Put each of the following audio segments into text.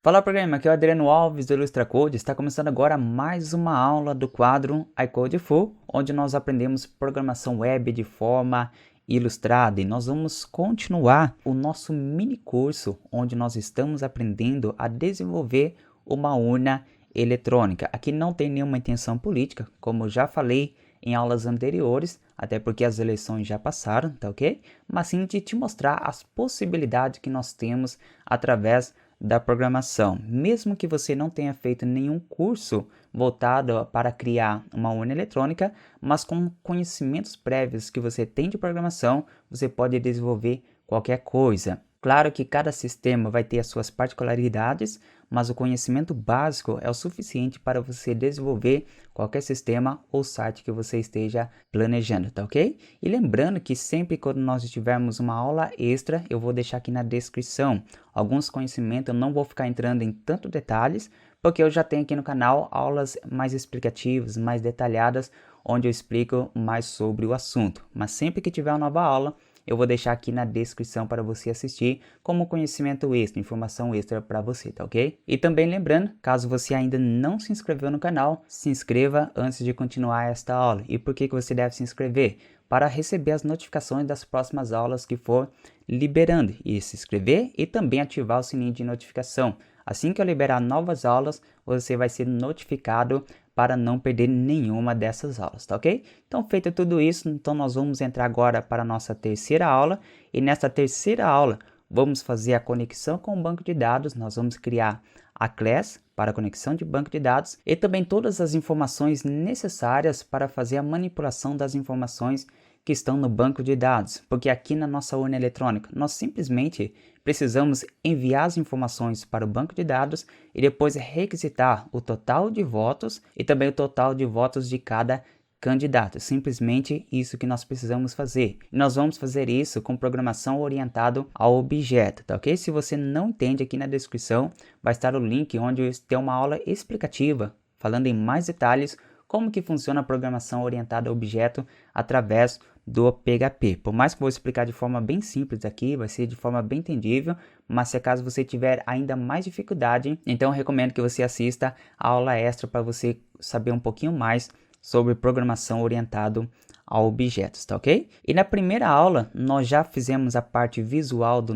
Fala programa, aqui é o Adriano Alves do IlustraCode. Está começando agora mais uma aula do quadro iCode Full, onde nós aprendemos programação web de forma ilustrada. E nós vamos continuar o nosso mini curso, onde nós estamos aprendendo a desenvolver uma urna eletrônica. Aqui não tem nenhuma intenção política, como eu já falei em aulas anteriores, até porque as eleições já passaram, tá ok? Mas sim de te mostrar as possibilidades que nós temos através da programação. Mesmo que você não tenha feito nenhum curso voltado para criar uma urna eletrônica, mas com conhecimentos prévios que você tem de programação, você pode desenvolver qualquer coisa. Claro que cada sistema vai ter as suas particularidades, mas o conhecimento básico é o suficiente para você desenvolver qualquer sistema ou site que você esteja planejando, tá ok? E lembrando que sempre quando nós tivermos uma aula extra, eu vou deixar aqui na descrição alguns conhecimentos. Eu não vou ficar entrando em tantos detalhes, porque eu já tenho aqui no canal aulas mais explicativas, mais detalhadas, onde eu explico mais sobre o assunto. Mas sempre que tiver uma nova aula, eu vou deixar aqui na descrição para você assistir como conhecimento extra, informação extra para você, tá ok? E também lembrando, caso você ainda não se inscreveu no canal, se inscreva antes de continuar esta aula. E por que você deve se inscrever? Para receber as notificações das próximas aulas que for liberando, e se inscrever e também ativar o sininho de notificação. Assim que eu liberar novas aulas, você vai ser notificado para não perder nenhuma dessas aulas, tá ok? Então, feito tudo isso, então nós vamos entrar agora para a nossa terceira aula, e nessa terceira aula vamos fazer a conexão com o banco de dados. Nós vamos criar a class para a conexão de banco de dados e também todas as informações necessárias para fazer a manipulação das informações que estão no banco de dados, porque aqui na nossa urna eletrônica nós simplesmente precisamos enviar as informações para o banco de dados e depois requisitar o total de votos e também o total de votos de cada candidato. Simplesmente isso que nós precisamos fazer. E nós vamos fazer isso com programação orientada ao objeto, tá ok? Se você não entende, aqui na descrição vai estar o link onde tem uma aula explicativa falando em mais detalhes como que funciona a programação orientada a objeto através do PHP. Por mais que eu vou explicar de forma bem simples aqui, vai ser de forma bem entendível, mas se acaso você tiver ainda mais dificuldade, então eu recomendo que você assista a aula extra para você saber um pouquinho mais sobre programação orientada a objetos, tá ok? E na primeira aula, nós já fizemos a parte visual da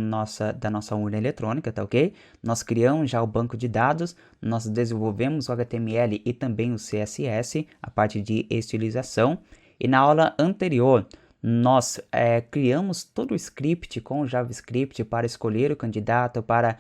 nossa urna eletrônica, tá ok? Nós criamos já o banco de dados, nós desenvolvemos o HTML e também o CSS, a parte de estilização. E na aula anterior, nós criamos todo o script com o JavaScript para escolher o candidato, para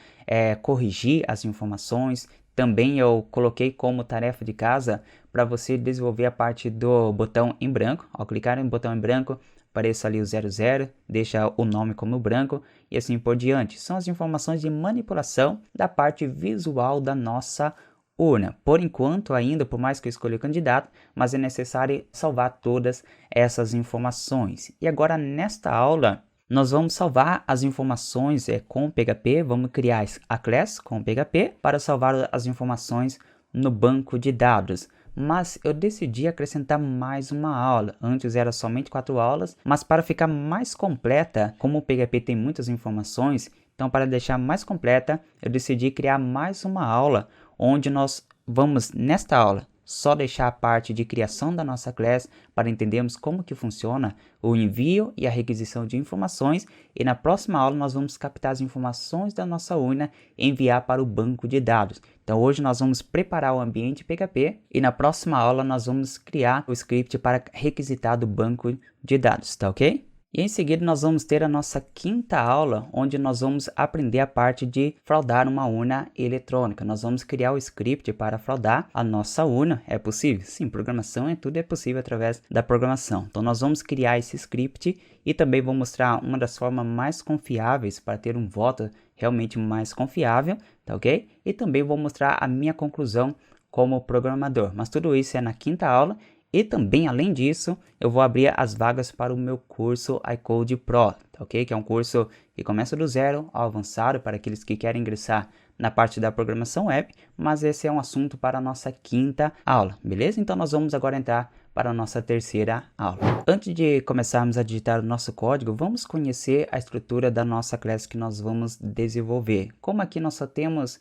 corrigir as informações. Também eu coloquei como tarefa de casa para você desenvolver a parte do botão em branco. Ao clicar em botão em branco, apareça ali o 00, deixa o nome como branco e assim por diante. São as informações de manipulação da parte visual da nossa urna. Por enquanto ainda, por mais que eu escolha o candidato, mas é necessário salvar todas essas informações. E agora nesta aula, nós vamos salvar as informações com PHP, vamos criar a class com PHP para salvar as informações no banco de dados. Mas eu decidi acrescentar mais uma aula. Antes era somente 4 aulas, mas para ficar mais completa, como o PHP tem muitas informações, então para deixar mais completa, eu decidi criar mais uma aula, onde nós vamos, nesta aula, só deixar a parte de criação da nossa class para entendermos como que funciona o envio e a requisição de informações, e na próxima aula nós vamos captar as informações da nossa urna e enviar para o banco de dados. Então hoje nós vamos preparar o ambiente PHP e na próxima aula nós vamos criar o script para requisitar do banco de dados, tá ok? E em seguida nós vamos ter a nossa quinta aula, onde nós vamos aprender a parte de fraudar uma urna eletrônica. Nós vamos criar o script para fraudar a nossa urna. É possível? Sim, programação tudo é possível através da programação. Então nós vamos criar esse script e também vou mostrar uma das formas mais confiáveis para ter um voto realmente mais confiável, tá ok? E também vou mostrar a minha conclusão como programador. Mas tudo isso é na quinta aula. E também, além disso, eu vou abrir as vagas para o meu curso iCode Pro, tá ok? Que é um curso que começa do zero ao avançado para aqueles que querem ingressar na parte da programação web, mas esse é um assunto para a nossa quinta aula, beleza? Então nós vamos agora entrar para a nossa terceira aula. Antes de começarmos a digitar o nosso código, vamos conhecer a estrutura da nossa classe que nós vamos desenvolver. Como aqui nós só temos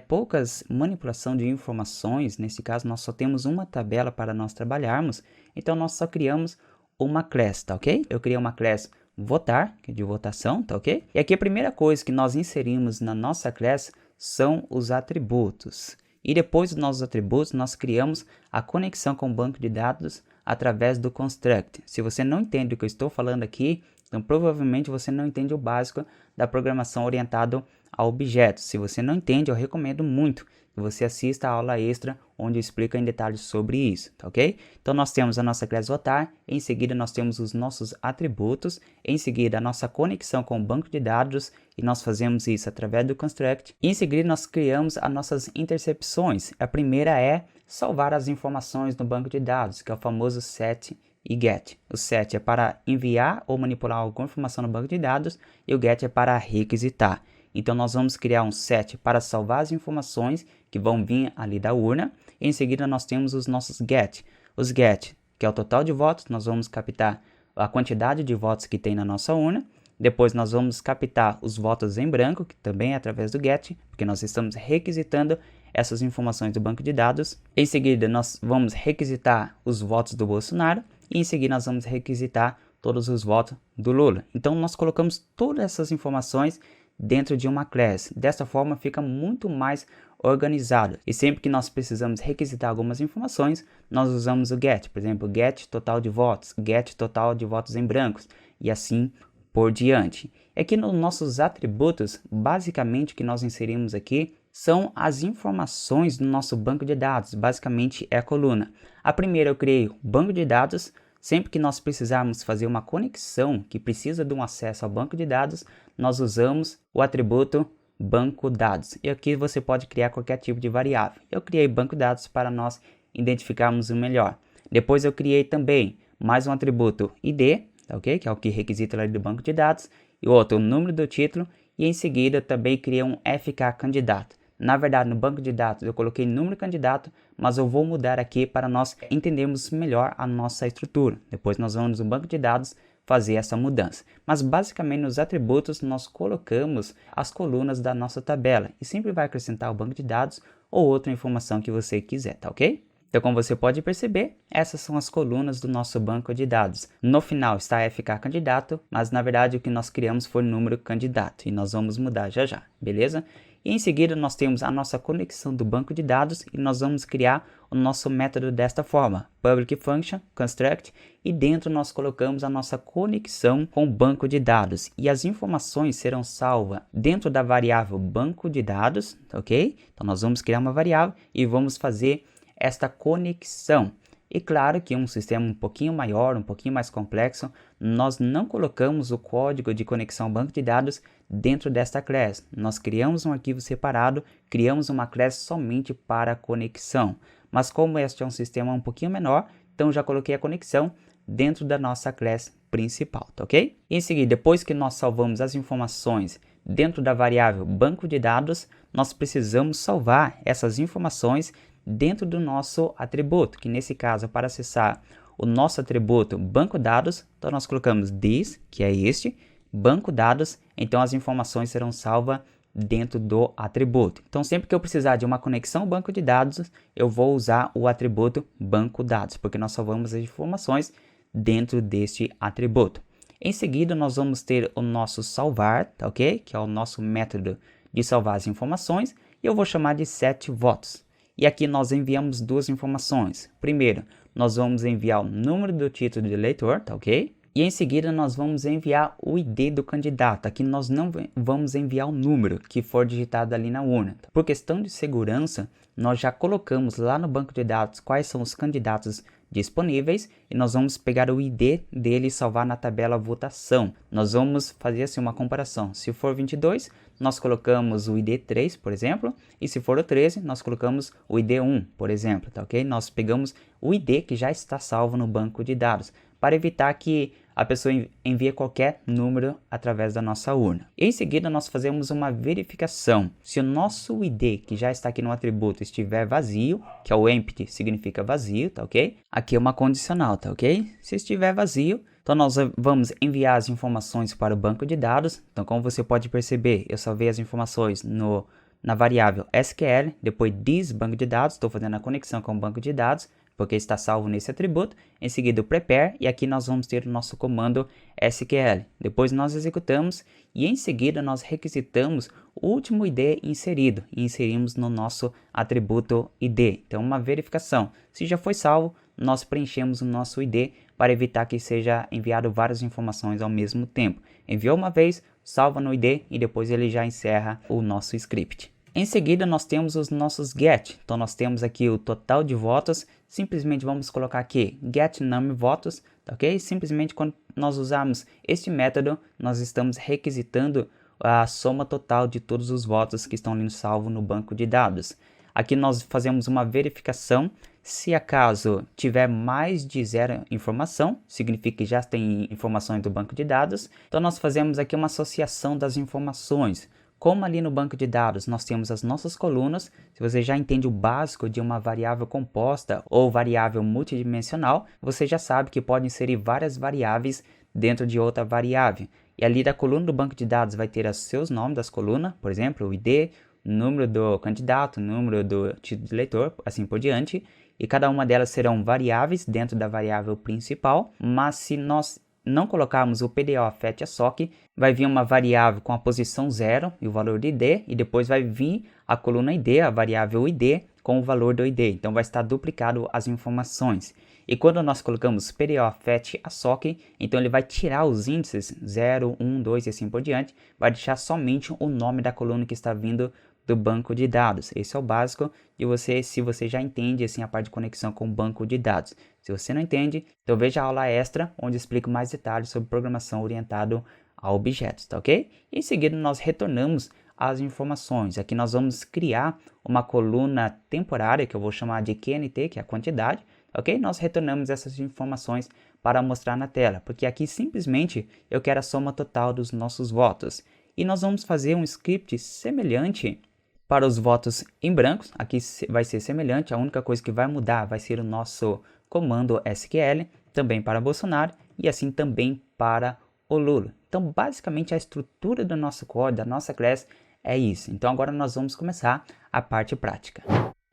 poucas manipulação de informações, nesse caso nós só temos uma tabela para nós trabalharmos, então nós só criamos uma classe, tá ok? Eu criei uma classe votar, que é de votação, tá ok? E aqui a primeira coisa que nós inserimos na nossa classe são os atributos. E depois dos nossos atributos, nós criamos a conexão com o banco de dados através do construct. Se você não entende o que eu estou falando aqui, então provavelmente você não entende o básico da programação orientada a objetos. Se você não entende, eu recomendo muito que você assista a aula extra onde eu explico em detalhes sobre isso, tá ok? Então nós temos a nossa classe votar, em seguida nós temos os nossos atributos, em seguida a nossa conexão com o banco de dados, e nós fazemos isso através do construct, e em seguida nós criamos as nossas intercepções. A primeira é salvar as informações no banco de dados, que é o famoso set e get. O set é para enviar ou manipular alguma informação no banco de dados, e o get é para requisitar. Então nós vamos criar um set para salvar as informações que vão vir ali da urna. Em seguida nós temos os nossos get. Os get, que é o total de votos, nós vamos captar a quantidade de votos que tem na nossa urna. Depois nós vamos captar os votos em branco, que também é através do get, porque nós estamos requisitando essas informações do banco de dados. Em seguida nós vamos requisitar os votos do Bolsonaro. E em seguida nós vamos requisitar todos os votos do Lula. Então nós colocamos todas essas informações dentro de uma classe. Dessa forma fica muito mais organizado. E sempre que nós precisamos requisitar algumas informações, nós usamos o get. Por exemplo, get total de votos, get total de votos em brancos e assim por diante. Aqui nos nossos atributos, basicamente o que nós inserimos aqui são as informações do nosso banco de dados. Basicamente é a coluna. A primeira eu criei o banco de dados. Sempre que nós precisarmos fazer uma conexão que precisa de um acesso ao banco de dados, nós usamos o atributo banco dados. E aqui você pode criar qualquer tipo de variável. Eu criei banco dados para nós identificarmos o melhor. Depois eu criei também mais um atributo ID, ok? Que é o que requisita ali do banco de dados. E outro, o número do título. E em seguida também criei um FK candidato. Na verdade, no banco de dados eu coloquei número candidato, mas eu vou mudar aqui para nós entendermos melhor a nossa estrutura. Depois nós vamos no banco de dados fazer essa mudança. Mas basicamente nos atributos nós colocamos as colunas da nossa tabela e sempre vai acrescentar o banco de dados ou outra informação que você quiser, tá ok? Então, como você pode perceber, essas são as colunas do nosso banco de dados. No final está FK candidato, mas na verdade o que nós criamos foi número candidato e nós vamos mudar já já, beleza? E em seguida nós temos a nossa conexão do banco de dados e nós vamos criar o nosso método desta forma, public function, construct, e dentro nós colocamos a nossa conexão com o banco de dados e as informações serão salvas dentro da variável banco de dados, ok? Então nós vamos criar uma variável e vamos fazer esta conexão. E claro que um sistema um pouquinho maior, um pouquinho mais complexo, nós não colocamos o código de conexão ao banco de dados dentro desta classe. Nós criamos um arquivo separado, criamos uma classe somente para conexão. Mas como este é um sistema um pouquinho menor, então já coloquei a conexão dentro da nossa classe principal, tá ok? E em seguida, depois que nós salvamos as informações dentro da variável banco de dados, nós precisamos salvar essas informações dentro do nosso atributo, que nesse caso, para acessar o nosso atributo banco dados, então nós colocamos this, que é este, banco dados, então as informações serão salvas dentro do atributo. Então sempre que eu precisar de uma conexão ao banco de dados, eu vou usar o atributo banco dados, porque nós salvamos as informações dentro deste atributo. Em seguida nós vamos ter o nosso salvar, tá ok? Que é o nosso método de salvar as informações, e eu vou chamar de set votos. E aqui nós enviamos duas informações. Primeiro, nós vamos enviar o número do título de eleitor, tá ok? E em seguida nós vamos enviar o ID do candidato. Aqui nós não vamos enviar o número que for digitado ali na urna. Por questão de segurança, nós já colocamos lá no banco de dados quais são os candidatos disponíveis e nós vamos pegar o ID dele e salvar na tabela votação. Nós vamos fazer assim uma comparação. Se for 22, nós colocamos o ID 3, por exemplo, e se for o 13, nós colocamos o ID 1, por exemplo, tá ok? Nós pegamos o ID que já está salvo no banco de dados, para evitar que a pessoa envia qualquer número através da nossa urna. Em seguida, nós fazemos uma verificação. Se o nosso ID, que já está aqui no atributo, estiver vazio, que é o empty, significa vazio, tá ok? Aqui é uma condicional, tá ok? Se estiver vazio, então nós vamos enviar as informações para o banco de dados. Então, como você pode perceber, eu salvei as informações na variável SQL, depois this banco de dados, estou fazendo a conexão com o banco de dados, porque está salvo nesse atributo. Em seguida o prepare, e aqui nós vamos ter o nosso comando SQL. Depois nós executamos, e em seguida nós requisitamos o último ID inserido, e inserimos no nosso atributo ID. Então uma verificação, se já foi salvo, nós preenchemos o nosso ID, para evitar que seja enviado várias informações ao mesmo tempo. Enviou uma vez, salva no ID, e depois ele já encerra o nosso script. Em seguida, nós temos os nossos get. Então, nós temos aqui o total de votos. Simplesmente vamos colocar aqui get num votos, tá ok? Simplesmente quando nós usarmos este método, nós estamos requisitando a soma total de todos os votos que estão ali salvo no banco de dados. Aqui nós fazemos uma verificação. Se acaso tiver mais de 0 informação, significa que já tem informações do banco de dados. Então, nós fazemos aqui uma associação das informações. Como ali no banco de dados nós temos as nossas colunas, se você já entende o básico de uma variável composta ou variável multidimensional, você já sabe que pode inserir várias variáveis dentro de outra variável. E ali da coluna do banco de dados vai ter os seus nomes das colunas, por exemplo, o ID, o número do candidato, o número do título de eleitor, assim por diante. E cada uma delas serão variáveis dentro da variável principal, mas se nós não colocarmos o PDO-AFET-ASOC, vai vir uma variável com a posição 0 e o valor de ID, e depois vai vir a coluna ID, a variável ID, com o valor do ID. Então vai estar duplicado as informações. E quando nós colocamos PDO-AFET-ASOC, então ele vai tirar os índices 0, 1, 2 e assim por diante, vai deixar somente o nome da coluna que está vindo do banco de dados. Esse é o básico de você, se você já entende assim a parte de conexão com o banco de dados. Se você não entende, então veja a aula extra, onde explico mais detalhes sobre programação orientada a objetos, tá ok? E em seguida nós retornamos as informações. Aqui nós vamos criar uma coluna temporária, que eu vou chamar de QNT, que é a quantidade, ok? Nós retornamos essas informações para mostrar na tela, porque aqui simplesmente eu quero a soma total dos nossos votos. E nós vamos fazer um script semelhante para os votos em brancos. Aqui vai ser semelhante, a única coisa que vai mudar vai ser o nosso comando SQL, também para Bolsonaro e assim também para o Lula. Então, basicamente, a estrutura do nosso código, da nossa classe, é isso. Então, agora nós vamos começar a parte prática.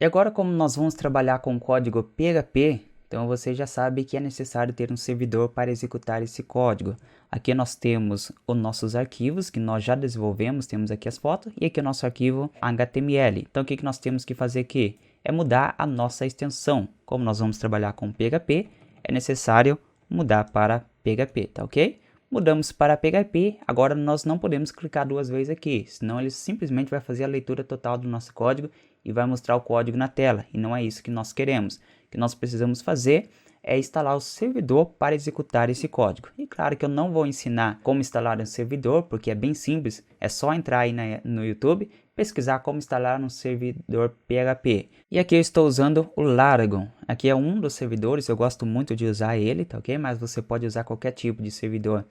E agora, como nós vamos trabalhar com o código PHP, então você já sabe que é necessário ter um servidor para executar esse código. Aqui nós temos os nossos arquivos que nós já desenvolvemos, temos aqui as fotos, e aqui o nosso arquivo HTML. Então, o que nós temos que fazer aqui? É mudar a nossa extensão. Como nós vamos trabalhar com PHP, é necessário mudar para PHP, tá ok? Mudamos para PHP, agora nós não podemos clicar duas vezes aqui, senão ele simplesmente vai fazer a leitura total do nosso código e vai mostrar o código na tela, e não é isso que nós queremos. O que nós precisamos fazer é instalar o servidor para executar esse código. E claro que eu não vou ensinar como instalar um servidor, porque é bem simples, é só entrar aí no YouTube, pesquisar como instalar um servidor PHP. E aqui eu estou usando o Laragon. Aqui é um dos servidores, eu gosto muito de usar ele, tá ok? Mas você pode usar qualquer tipo de servidor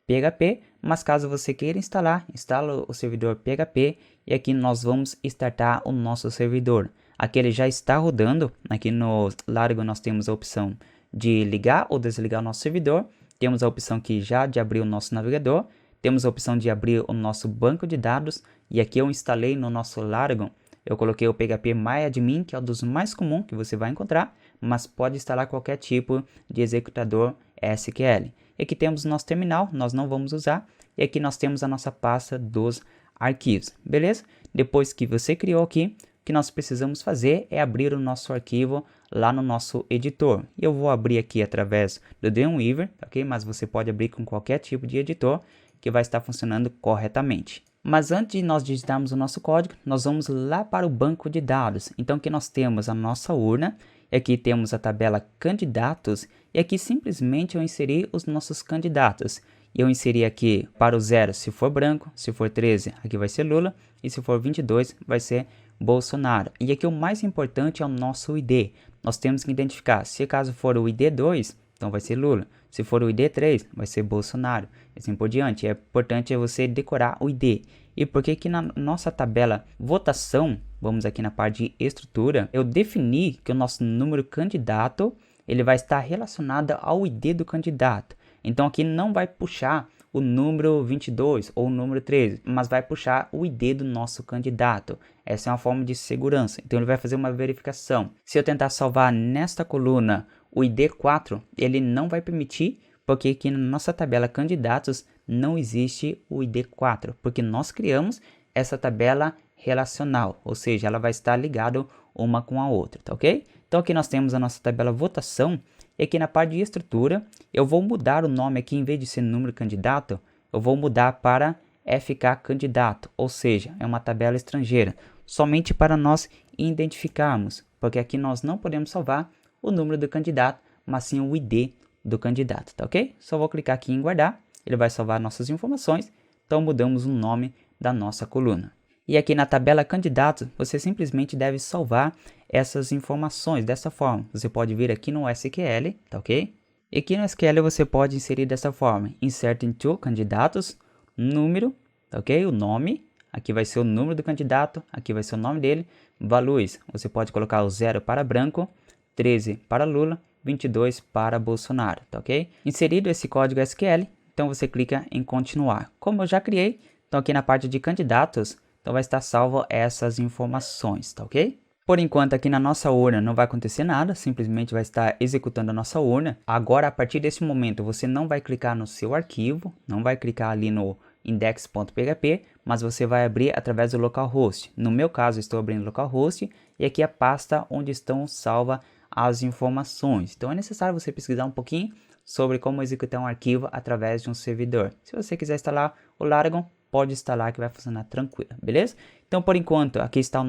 PHP, mas caso você queira instalar, instala o servidor PHP e aqui nós vamos startar o nosso servidor. Aqui ele já está rodando, aqui no Laragon nós temos a opção de ligar ou desligar o nosso servidor, temos a opção aqui já de abrir o nosso navegador, temos a opção de abrir o nosso banco de dados, e aqui eu instalei no nosso Laragon, eu coloquei o PHP MyAdmin, que é um dos mais comuns que você vai encontrar, mas pode instalar qualquer tipo de executador SQL. E aqui temos o nosso terminal, nós não vamos usar, e aqui nós temos a nossa pasta dos arquivos, beleza? Depois que você criou aqui, o que nós precisamos fazer é abrir o nosso arquivo lá no nosso editor. E eu vou abrir aqui através do Dreamweaver, ok? Mas você pode abrir com qualquer tipo de editor que vai estar funcionando corretamente. Mas antes de nós digitarmos o nosso código, nós vamos lá para o banco de dados. Então aqui nós temos a nossa urna, e aqui temos a tabela candidatos, e aqui simplesmente eu inseri os nossos candidatos. E eu inseri aqui para o 0 se for branco, se for 13 aqui vai ser Lula, e se for 22 vai ser Bolsonaro. E aqui o mais importante é o nosso ID. Nós temos que identificar, se caso for o ID2, então vai ser Lula. Se for o ID 3, vai ser Bolsonaro. E assim por diante. É importante você decorar o ID. E por que que na nossa tabela votação, vamos aqui na parte de estrutura, eu defini que o nosso número candidato, ele vai estar relacionado ao ID do candidato. Então aqui não vai puxar o número 22 ou o número 13, mas vai puxar o ID do nosso candidato. Essa é uma forma de segurança. Então ele vai fazer uma verificação. Se eu tentar salvar nesta coluna o ID 4, ele não vai permitir, porque aqui na nossa tabela candidatos não existe o ID 4, porque nós criamos essa tabela relacional, ou seja, ela vai estar ligada uma com a outra, tá ok? Então aqui nós temos a nossa tabela votação, e aqui na parte de estrutura, eu vou mudar o nome aqui, em vez de ser número candidato, eu vou mudar para FK candidato, ou seja, é uma tabela estrangeira, somente para nós identificarmos, porque aqui nós não podemos salvar o número do candidato, mas sim o ID do candidato, tá ok? Só vou clicar aqui em guardar, ele vai salvar nossas informações, então mudamos o nome da nossa coluna. E aqui na tabela candidatos, você simplesmente deve salvar essas informações dessa forma. Você pode vir aqui no SQL, tá ok? E aqui no SQL você pode inserir dessa forma, insert into candidatos, número, tá ok? O nome, aqui vai ser o número do candidato, aqui vai ser o nome dele, values, você pode colocar o 0 para branco, 13 para Lula, 22 para Bolsonaro, tá ok? Inserido esse código SQL, então você clica em continuar. Como eu já criei, então aqui na parte de candidatos, então vai estar salvo essas informações, tá ok? Por enquanto aqui na nossa urna não vai acontecer nada, simplesmente vai estar executando a nossa urna. Agora a partir desse momento você não vai clicar no seu arquivo, não vai clicar ali no index.php, mas você vai abrir através do localhost. No meu caso estou abrindo localhost e aqui a pasta onde estão salvas as informações. Então é necessário você pesquisar um pouquinho sobre como executar um arquivo através de um servidor. Se você quiser instalar o Laragon, pode instalar que vai funcionar tranquilo, beleza? Então por enquanto aqui está a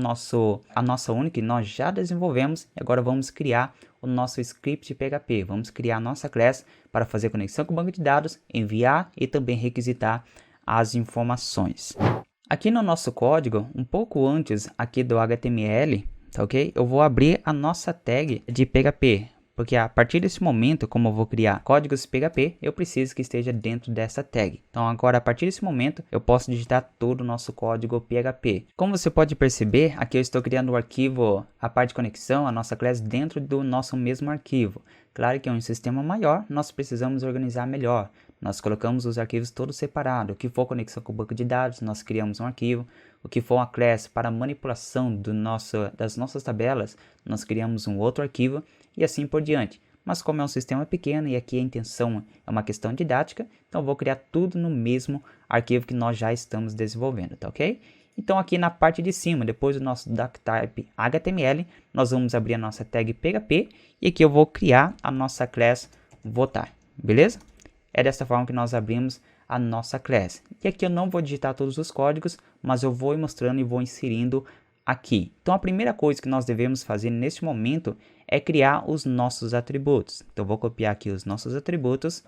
nossa UNI que nós já desenvolvemos e agora vamos criar o nosso script PHP. Vamos criar a nossa class para fazer conexão com o banco de dados, enviar e também requisitar as informações. Aqui no nosso código, um pouco antes aqui do HTML, tá ok? Eu vou abrir a nossa tag de PHP. Porque a partir desse momento, como eu vou criar códigos PHP, eu preciso que esteja dentro dessa tag. Então agora, a partir desse momento, eu posso digitar todo o nosso código PHP. Como você pode perceber, aqui eu estou criando o arquivo, a parte de conexão, a nossa classe dentro do nosso mesmo arquivo. Claro que é um sistema maior, nós precisamos organizar melhor. Nós colocamos os arquivos todos separados. O que for conexão com o banco de dados, nós criamos um arquivo. O que for uma classe para manipulação das nossas tabelas, nós criamos um outro arquivo e assim por diante. Mas como é um sistema pequeno e aqui a intenção é uma questão didática, então eu vou criar tudo no mesmo arquivo que nós já estamos desenvolvendo, tá ok? Então aqui na parte de cima, depois do nosso doctype HTML, nós vamos abrir a nossa tag PHP e aqui eu vou criar a nossa class votar, beleza? É dessa forma que nós abrimos a nossa class. E aqui eu não vou digitar todos os códigos, mas eu vou mostrando e vou inserindo aqui. Então a primeira coisa que nós devemos fazer neste momento é criar os nossos atributos. Então eu vou copiar aqui os nossos atributos.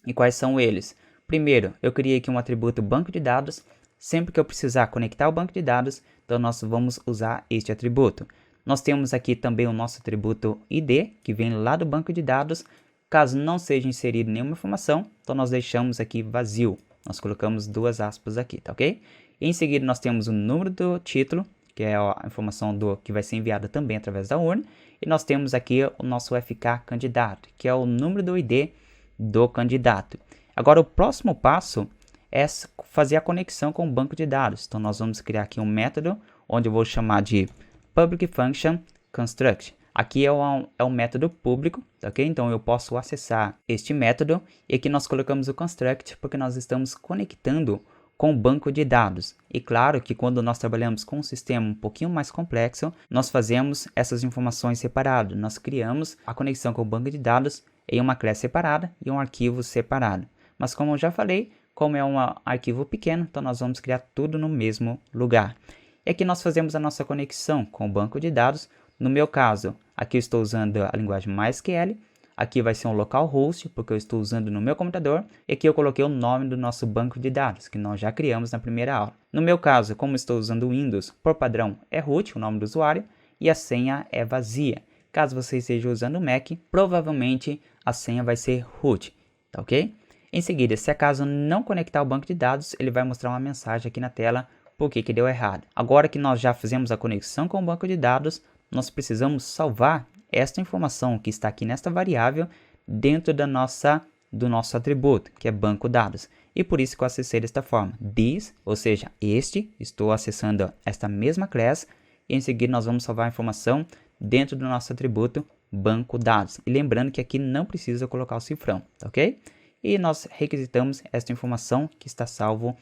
E quais são eles? Primeiro, eu criei aqui um atributo banco de dados. Sempre que eu precisar conectar o banco de dados, então nós vamos usar este atributo. Nós temos aqui também o nosso atributo ID, que vem lá do banco de dados. Caso não seja inserida nenhuma informação, então nós deixamos aqui vazio. Nós colocamos duas aspas aqui, tá ok? E em seguida nós temos o número do título, que é a informação que vai ser enviada também através da urna. E nós temos aqui o nosso FK candidato, que é o número do ID do candidato. Agora o próximo passo é fazer a conexão com o banco de dados. Então nós vamos criar aqui um método, onde eu vou chamar de public function construct. Aqui é um método público, ok? Então eu posso acessar este método e aqui nós colocamos o construct porque nós estamos conectando com o banco de dados. E claro que quando nós trabalhamos com um sistema um pouquinho mais complexo, nós fazemos essas informações separadas. Nós criamos a conexão com o banco de dados em uma classe separada e um arquivo separado. Mas como eu já falei, como é um arquivo pequeno, então nós vamos criar tudo no mesmo lugar. E aqui nós fazemos a nossa conexão com o banco de dados. No meu caso, aqui eu estou usando a linguagem MySQL, aqui vai ser um localhost, porque eu estou usando no meu computador, e aqui eu coloquei o nome do nosso banco de dados, que nós já criamos na primeira aula. No meu caso, como estou usando o Windows, por padrão é root, o nome do usuário, e a senha é vazia. Caso você esteja usando o Mac, provavelmente a senha vai ser root, tá ok? Em seguida, se acaso não conectar o banco de dados, ele vai mostrar uma mensagem aqui na tela por que deu errado. Agora que nós já fizemos a conexão com o banco de dados, nós precisamos salvar esta informação que está aqui nesta variável dentro do nosso atributo, que é banco dados. E por isso que eu acessei desta forma, this, ou seja, estou acessando esta mesma class, e em seguida nós vamos salvar a informação dentro do nosso atributo banco dados. E lembrando que aqui não precisa colocar o cifrão, tá ok? E nós requisitamos esta informação que está salvo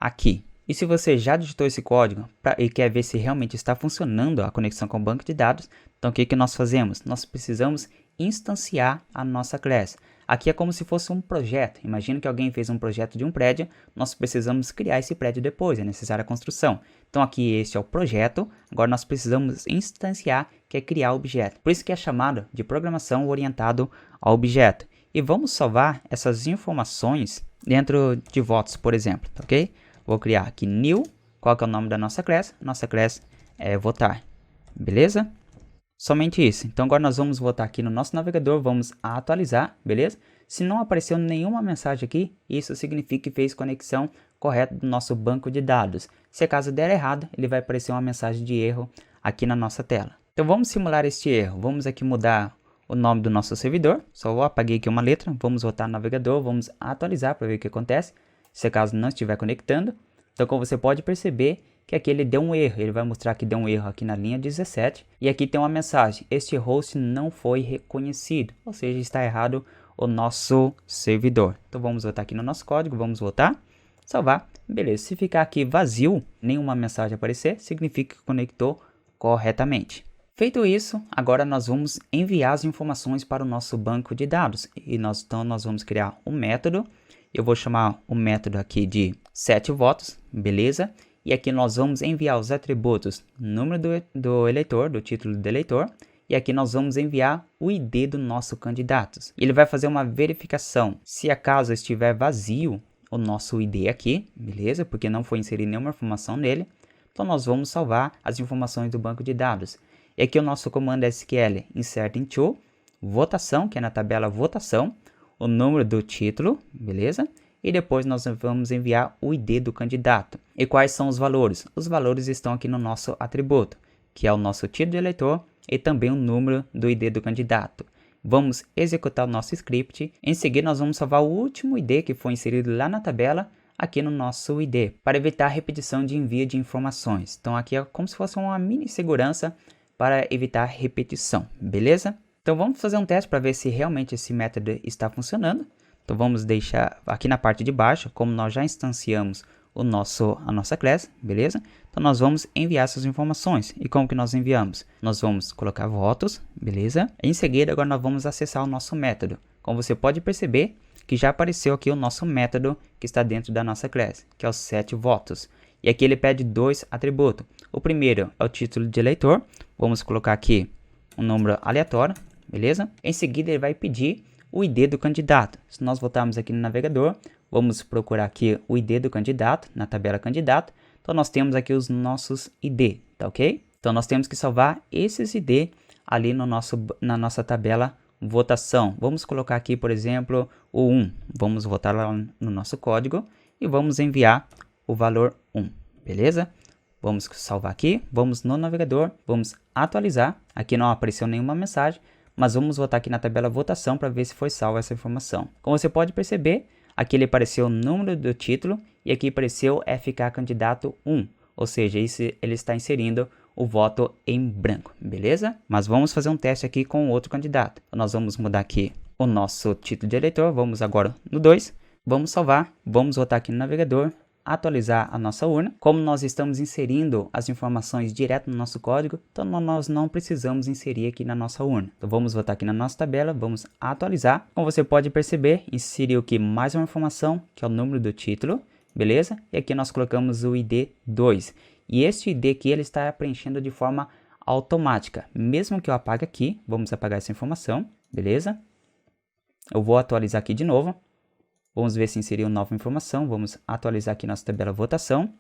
aqui. E se você já digitou esse código e quer ver se realmente está funcionando a conexão com o banco de dados, então o que nós fazemos? Nós precisamos instanciar a nossa class. Aqui é como se fosse um projeto. Imagina que alguém fez um projeto de um prédio, nós precisamos criar esse prédio depois, é necessária a construção. Então aqui este é o projeto, agora nós precisamos instanciar, que é criar o objeto. Por isso que é chamado de programação orientado ao objeto. E vamos salvar essas informações dentro de votos, por exemplo, ok? Vou criar aqui new, qual que é o nome da nossa class? Nossa class é votar, beleza? Somente isso. Então agora nós vamos voltar aqui no nosso navegador, vamos atualizar, beleza? Se não apareceu nenhuma mensagem aqui, isso significa que fez conexão correta do nosso banco de dados. Se caso der errado, ele vai aparecer uma mensagem de erro aqui na nossa tela. Então vamos simular este erro. Vamos aqui mudar o nome do nosso servidor. Só apaguei aqui uma letra. Vamos voltar no navegador, vamos atualizar para ver o que acontece. Se caso não estiver conectando. Então como você pode perceber, que aqui ele deu um erro, ele vai mostrar que deu um erro aqui na linha 17, e aqui tem uma mensagem, este host não foi reconhecido, ou seja, está errado o nosso servidor. Então vamos voltar aqui no nosso código, vamos voltar, salvar, beleza, se ficar aqui vazio, nenhuma mensagem aparecer, significa que conectou corretamente. Feito isso, agora nós vamos enviar as informações para o nosso banco de dados, e então nós vamos criar um método, eu vou chamar o método aqui de setVotos, beleza? E aqui nós vamos enviar os atributos número do eleitor, do título do eleitor. E aqui nós vamos enviar o ID do nosso candidato. Ele vai fazer uma verificação. Se acaso estiver vazio o nosso ID aqui, beleza? Porque não foi inserida nenhuma informação nele. Então nós vamos salvar as informações do banco de dados. E aqui o nosso comando SQL insert into, votação, que é na tabela votação, o número do título, beleza? E depois nós vamos enviar o ID do candidato. E quais são os valores? Os valores estão aqui no nosso atributo, que é o nosso título de eleitor e também o número do ID do candidato. Vamos executar o nosso script. Em seguida nós vamos salvar o último ID que foi inserido lá na tabela, aqui no nosso ID, para evitar a repetição de envio de informações. Então aqui é como se fosse uma mini segurança para evitar repetição, beleza? Então vamos fazer um teste para ver se realmente esse método está funcionando. Então vamos deixar aqui na parte de baixo, como nós já instanciamos a nossa class, beleza? Então nós vamos enviar essas informações. E como que nós enviamos? Nós vamos colocar votos, beleza? Em seguida, agora nós vamos acessar o nosso método. Como você pode perceber, que já apareceu aqui o nosso método que está dentro da nossa class, que é o setVotos. E aqui ele pede dois atributos. O primeiro é o título de eleitor. Vamos colocar aqui um número aleatório, beleza? Em seguida, ele vai pedir o ID do candidato. Se nós voltarmos aqui no navegador, vamos procurar aqui o ID do candidato, na tabela candidato. Então nós temos aqui os nossos ID, tá ok? Então nós temos que salvar esses ID ali na nossa tabela votação. Vamos colocar aqui, por exemplo, o 1. Vamos voltar lá no nosso código e vamos enviar o valor 1, beleza? Vamos salvar aqui, vamos no navegador, vamos atualizar. Aqui não apareceu nenhuma mensagem, mas vamos voltar aqui na tabela votação para ver se foi salva essa informação. Como você pode perceber, aqui ele apareceu o número do título e aqui apareceu FK candidato 1, ou seja, ele está inserindo o voto em branco, beleza? Mas vamos fazer um teste aqui com outro candidato. Então, nós vamos mudar aqui o nosso título de eleitor, vamos agora no 2, vamos salvar, vamos voltar aqui no navegador, atualizar a nossa urna. Como nós estamos inserindo as informações direto no nosso código, então nós não precisamos inserir aqui na nossa urna. Então vamos voltar aqui na nossa tabela, vamos atualizar. Como você pode perceber, inseriu aqui mais uma informação, que é o número do título, beleza? E aqui nós colocamos o ID 2. E este ID aqui, ele está preenchendo de forma automática. Mesmo que eu apague aqui, vamos apagar essa informação, beleza? Eu vou atualizar aqui de novo. Vamos ver se inseriu nova informação. Vamos atualizar aqui nossa tabela votação.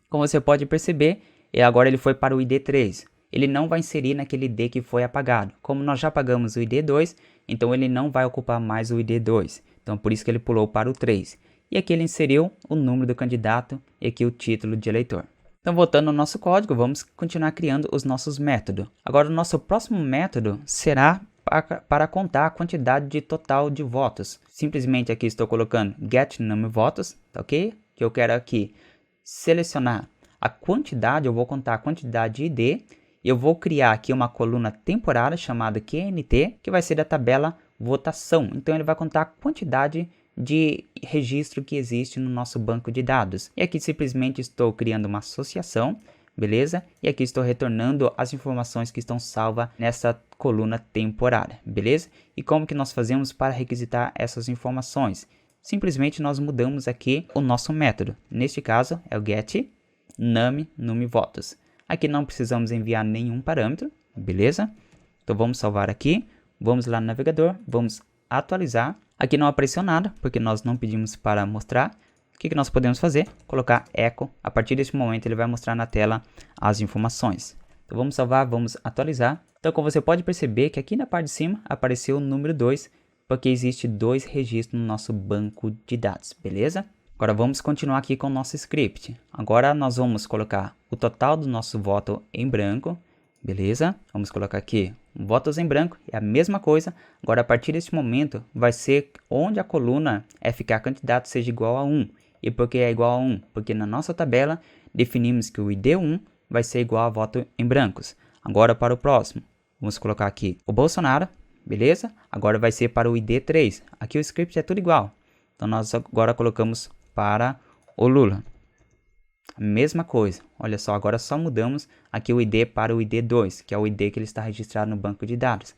Como você pode perceber, agora ele foi para o ID 3. ele não vai inserir naquele ID que foi apagado. Como nós já apagamos o ID 2, então ele não vai ocupar mais o ID 2. Então por isso que ele pulou para o 3. E aqui ele inseriu o número do candidato e aqui o título de eleitor. Então voltando ao nosso código, vamos continuar criando os nossos métodos. Agora o nosso próximo método será para contar a quantidade de total de votos. Simplesmente aqui estou colocando getNumVotos, tá ok? Que eu quero aqui selecionar a quantidade, eu vou contar a quantidade de ID. Eu vou criar aqui uma coluna temporária chamada QNT, que vai ser da tabela votação. Então ele vai contar a quantidade de registro que existe no nosso banco de dados. E aqui simplesmente estou criando uma associação, beleza? E aqui estou retornando as informações que estão salvas nessa coluna temporária, beleza? E como que nós fazemos para requisitar essas informações? Simplesmente nós mudamos aqui o nosso método. Neste caso é o getNumVotos. Aqui não precisamos enviar nenhum parâmetro, beleza? Então vamos salvar aqui, vamos lá no navegador, vamos atualizar. Aqui não apareceu nada, porque nós não pedimos para mostrar. O que nós podemos fazer? Colocar echo. A partir deste momento ele vai mostrar na tela as informações. Então vamos salvar, vamos atualizar. Então como você pode perceber que aqui na parte de cima apareceu o número 2, porque existe 2 registros no nosso banco de dados, beleza? Agora vamos continuar aqui com o nosso script. Agora nós vamos colocar o total do nosso voto em branco, beleza? Vamos colocar aqui votos em branco, é a mesma coisa. Agora a partir desse momento vai ser onde a coluna FK candidato seja igual a 1. E por que é igual a 1? Porque na nossa tabela definimos que o ID1 vai ser igual a voto em brancos. Agora para o próximo, vamos colocar aqui o Bolsonaro, beleza? Agora vai ser para o ID3. Aqui o script é tudo igual. Então nós agora colocamos para o Lula. A mesma coisa, olha só, agora só mudamos aqui o ID para o ID2, que é o ID que ele está registrado no banco de dados.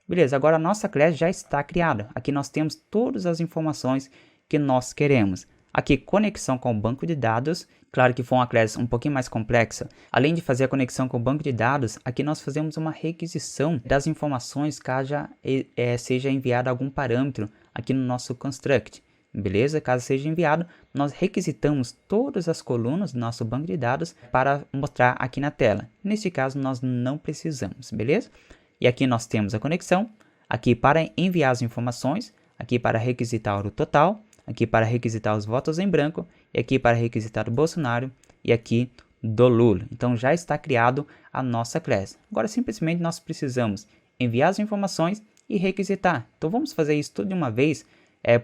Beleza, agora a nossa classe já está criada. Aqui nós temos todas as informações que nós queremos. Aqui, conexão com o banco de dados. Claro que foi uma classe um pouquinho mais complexa. Além de fazer a conexão com o banco de dados, aqui nós fazemos uma requisição das informações caso seja enviado algum parâmetro aqui no nosso construct. Beleza? Caso seja enviado, nós requisitamos todas as colunas do nosso banco de dados para mostrar aqui na tela. Neste caso, nós não precisamos, beleza? E aqui nós temos a conexão, aqui para enviar as informações, aqui para requisitar o total, aqui para requisitar os votos em branco, e aqui para requisitar o Bolsonaro, e aqui do Lula. Então já está criado a nossa classe. Agora simplesmente nós precisamos enviar as informações e requisitar. Então vamos fazer isso tudo de uma vez.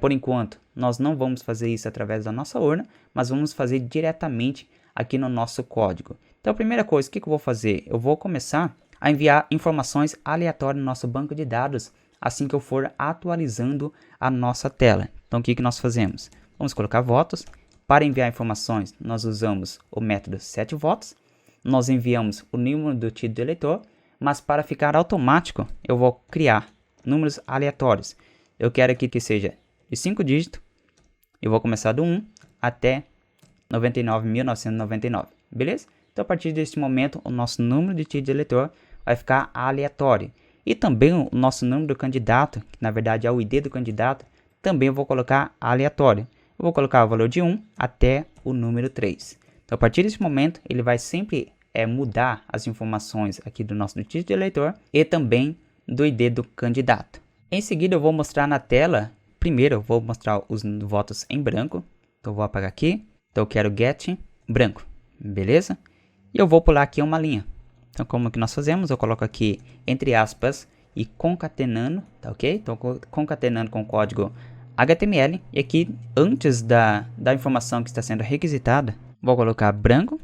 Por enquanto, nós não vamos fazer isso através da nossa urna, mas vamos fazer diretamente aqui no nosso código. Então, a primeira coisa, o que eu vou fazer? Eu vou começar a enviar informações aleatórias no nosso banco de dados assim que eu for atualizando a nossa tela. Então, o que nós fazemos? Vamos colocar votos. Para enviar informações, nós usamos o método setVotos. Nós enviamos o número do título do eleitor, mas para ficar automático, eu vou criar números aleatórios. Eu quero aqui que seja de 5 dígitos, eu vou começar do 1 até 99.999, beleza? Então a partir deste momento o nosso número de título de eleitor vai ficar aleatório. E também o nosso número do candidato, que na verdade é o ID do candidato, também eu vou colocar aleatório. Eu vou colocar o valor de 1 até o número 3. Então a partir desse momento ele vai sempre mudar as informações aqui do nosso título de eleitor e também do ID do candidato. Em seguida eu vou mostrar na tela. Primeiro eu vou mostrar os votos em branco. Então eu vou apagar aqui. Então eu quero get branco, beleza? E eu vou pular aqui uma linha. Então como que nós fazemos? Eu coloco aqui entre aspas e concatenando, tá ok? Então concatenando com o código HTML. E aqui antes da informação que está sendo requisitada, vou colocar branco,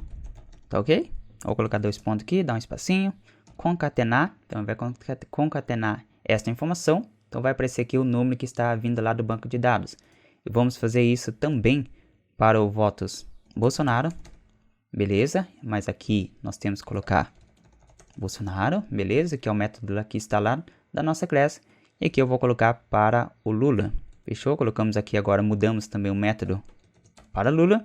tá ok? Vou colocar 2 pontos aqui, dar um espacinho, concatenar. Então vai concatenar esta informação. Então vai aparecer aqui o número que está vindo lá do banco de dados. E vamos fazer isso também para o votos Bolsonaro, beleza? Mas aqui nós temos que colocar Bolsonaro, beleza? Que é o método aqui instalado da nossa classe. E aqui eu vou colocar para o Lula. Fechou? Colocamos aqui agora, mudamos também o método para Lula.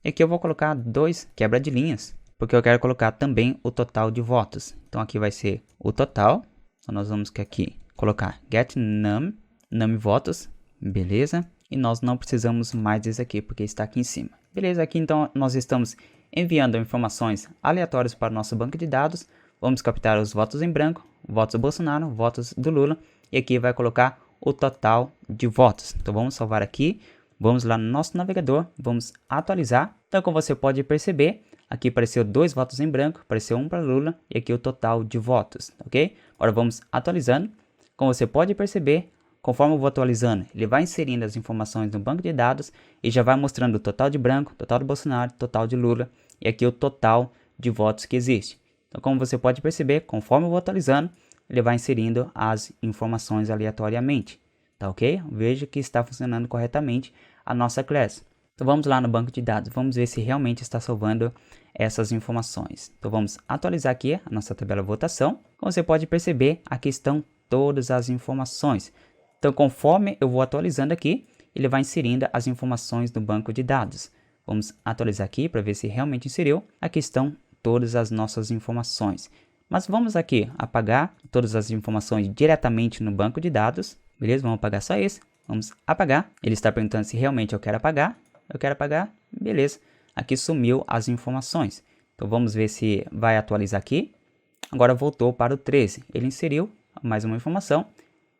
E aqui eu vou colocar 2 quebra de linhas, porque eu quero colocar também o total de votos. Então aqui vai ser o total. Então nós vamos aqui colocar getNumVotos, beleza? E nós não precisamos mais disso aqui, porque está aqui em cima. Beleza, aqui então nós estamos enviando informações aleatórias para o nosso banco de dados. vamos captar os votos em branco, votos do Bolsonaro, votos do Lula, e aqui vai colocar o total de votos. Então vamos salvar aqui, vamos lá no nosso navegador, vamos atualizar. Então como você pode perceber, aqui apareceu 2 votos em branco, apareceu 1 para Lula e aqui o total de votos, ok? Agora vamos atualizando. Como você pode perceber, conforme eu vou atualizando, ele vai inserindo as informações no banco de dados e já vai mostrando o total de branco, total de Bolsonaro, total de Lula e aqui o total de votos que existe. Então como você pode perceber, conforme eu vou atualizando, ele vai inserindo as informações aleatoriamente, tá ok? Veja que está funcionando corretamente a nossa classe. Então vamos lá no banco de dados, vamos ver se realmente está salvando essas informações. Então vamos atualizar aqui a nossa tabela de votação. Como você pode perceber, aqui estão todas as informações. Então conforme eu vou atualizando aqui, ele vai inserindo as informações no banco de dados. Vamos atualizar aqui para ver se realmente inseriu. Aqui estão todas as nossas informações. Mas vamos aqui apagar todas as informações diretamente no banco de dados. Beleza? Vamos apagar só esse. Vamos apagar. Ele está perguntando se realmente eu quero apagar. Eu quero apagar. Beleza. Aqui sumiu as informações. Então vamos ver se vai atualizar aqui. Agora voltou para o 13. Ele inseriu mais uma informação.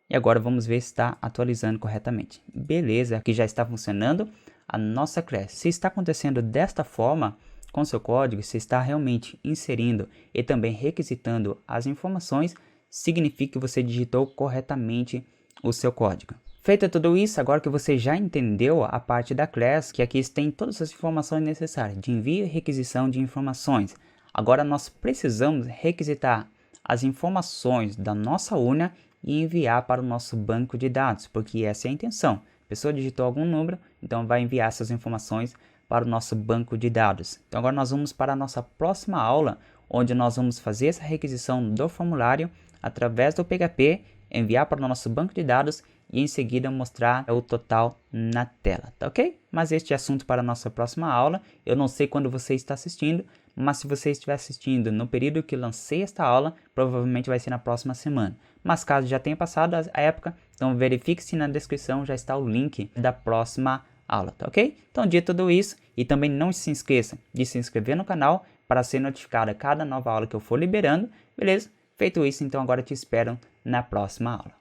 E agora vamos ver se está atualizando corretamente. Beleza. Aqui já está funcionando a nossa classe. Se está acontecendo desta forma com seu código, se está realmente inserindo e também requisitando as informações, significa que você digitou corretamente o seu código. Feito tudo isso, agora que você já entendeu a parte da class, que aqui tem todas as informações necessárias de envio e requisição de informações. Agora nós precisamos requisitar as informações da nossa urna e enviar para o nosso banco de dados, porque essa é a intenção. A pessoa digitou algum número, então vai enviar essas informações para o nosso banco de dados. Então agora nós vamos para a nossa próxima aula, onde nós vamos fazer essa requisição do formulário através do PHP, enviar para o nosso banco de dados e em seguida mostrar o total na tela, tá ok? Mas este é assunto para a nossa próxima aula. Eu não sei quando você está assistindo, mas se você estiver assistindo no período que lancei esta aula, provavelmente vai ser na próxima semana. Mas caso já tenha passado a época, então verifique se na descrição já está o link da próxima aula, tá ok? Então dito tudo isso, e também não se esqueça de se inscrever no canal para ser notificado a cada nova aula que eu for liberando, beleza? Feito isso, então agora te espero na próxima aula.